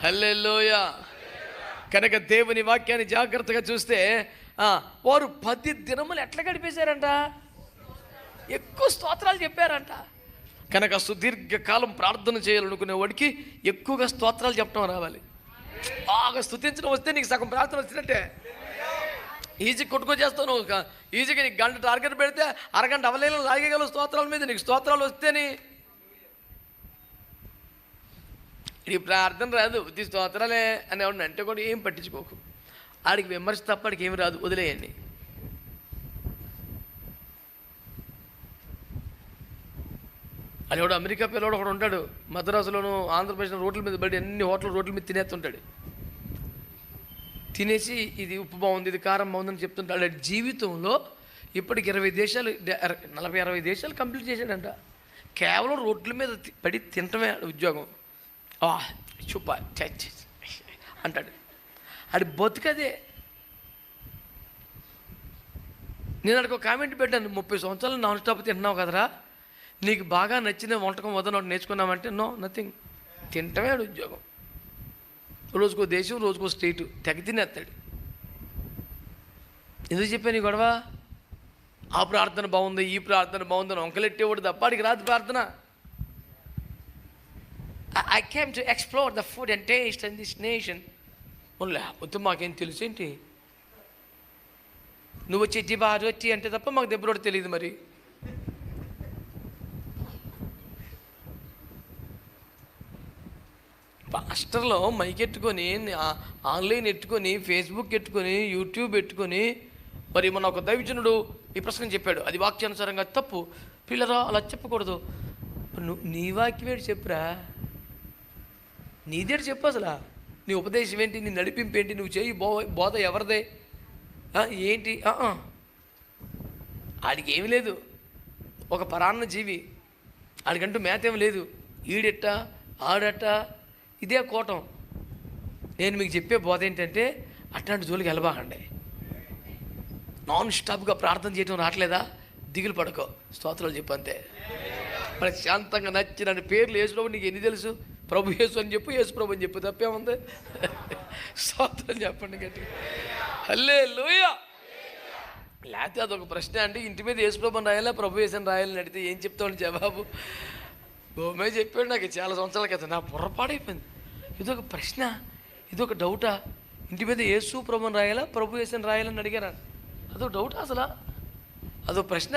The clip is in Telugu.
హల్లెలూయా. కనుక దేవుని వాక్యాన్ని జాగ్రత్తగా చూస్తే వారు 10 దినములు ఎట్లా గడిపేశారంట? ఎక్కువ స్తోత్రాలు చెప్పారంట. కనుక సుదీర్ఘకాలం ప్రార్థన చేయాలనుకునే వాడికి ఎక్కువగా స్తోత్రాలు చెప్పడం రావాలి. బాగా స్తుతించడం వస్తే నీకు సగం ప్రార్థన వచ్చినట్టే. ఈజీ కొట్టుకొచ్చేస్తావు నువ్వు. ఈజీగా నీకు గంట టార్గెట్ పెడితే అరగంట అవలేలు లాగేగలవు స్తోత్రాల మీద. నీకు స్తోత్రాలు వస్తేనే ఈ ప్రార్థన రాదు, ఇది స్తోత్రాలే అని ఎవరిని అంటే కూడా ఏం పట్టించుకోకు. ఆడికి విమర్శ తప్ప ఆడికి ఏమి రాదు, వదిలేయండి. అది కూడా అమెరికా పిల్లవాడు ఒకడు ఉంటాడు, మద్రాసులోను ఆంధ్రప్రదేశ్లో రోడ్ల మీద పడి అన్ని రోడ్ల మీద తినేస్తుంటాడు. తినేసి ఇది ఉప్పు బాగుంది, ఇది కారం బాగుందని చెప్తుంటాడు. జీవితంలో ఇప్పటికి 40 దేశాలు కంప్లీట్ చేశాడంట. కేవలం రోడ్ల మీద పడి తినటమే ఉద్యోగం. చూప అంటాడు. అది బతుకదే. నేను అక్కడికి ఒక కామెంట్ పెట్టాను, 30 సంవత్సరాలు నాన్ స్టాప్ తింటున్నావు కదరా, నీకు బాగా నచ్చిన వంటకం వద్దని ఒకటి నేర్చుకున్నామంటే నో, నథింగ్. తింటమే ఉద్యోగం. రోజుకో దేశం, రోజుకో స్టేటు తెగ తినేస్తాడు. ఎందుకు చెప్పాను ఈ గొడవ? ఆ ప్రార్థన బాగుంది, ఈ ప్రార్థన బాగుందని వంకలెట్టేవాడు తప్ప అడిగి రాదు ప్రార్థన. I came to explore the food and taste in this nation. లేకపోతే మాకేం తెలుసు ఏంటి? నువ్వు చెట్టి బాగా వచ్చి అంటే తప్ప మాకు దెబ్బరోడు తెలియదు. మరి పాస్టర్లో మైక్ ఎట్టుకొని, ఆన్లైన్ ఎట్టుకొని, ఫేస్బుక్ ఎట్టుకొని, యూట్యూబ్ ఎట్టుకొని, మరి మన ఒక దైవజనుడు ఈ ప్రసంగం చెప్పాడు, అది వాక్యానుసారంగా తప్పు. పిల్లరా అలా చెప్పకూడదు. నీ వాక్యం ఏంటి చెప్పురా, నీదేటి చెప్పు. అసలు నీ ఉపదేశం ఏంటి, నీ నడిపింపు ఏంటి, నువ్వు చేయి బోధ ఎవరిదే ఏంటి? ఆడికి ఏమి లేదు, ఒక పరాన్న జీవి, ఆడికంటూ మేత ఏమి లేదు. ఈడెట్ట ఆడట ఇదే కోటం. నేను మీకు చెప్పే బోధ ఏంటంటే అట్లాంటి జోలికి వెళ్ళబాకండి. నాన్ స్టాప్గా ప్రార్థన చేయడం రావట్లేదా? దిగులు పడుకో, స్తోత్రాలు చెప్పు అంతే. ప్రశాంతంగా నచ్చిన పేర్లు యేసుప్రభు నీకు ఎన్ని తెలుసు? ప్రభు యేసు అని చెప్పు, యేసు ప్రభు అని చెప్పు, తప్పేముంది? స్తోత్రం చెప్పండి గట్టిగా, హల్లెలూయా. లేకపోతే అదొక ప్రశ్న అండి, ఇంటి మీద యేసు ప్రభు అని రాయాలా, ప్రభు యేసు అని రాయాలని అడిగితే ఏం చెప్తామని జవాబు గోమే చెప్పాడు. నాకు చాలా సంవత్సరాల క్రితం నా పొరపాడైపోయింది. ఇదొక ప్రశ్న, ఇదొక డౌటా? ఇంటి మీద యేసు ప్రభు అని రాయాలా, ప్రభు యేసు అని రాయాలని అడిగారా? అదొక డౌటా? అసలు అదొక ప్రశ్న.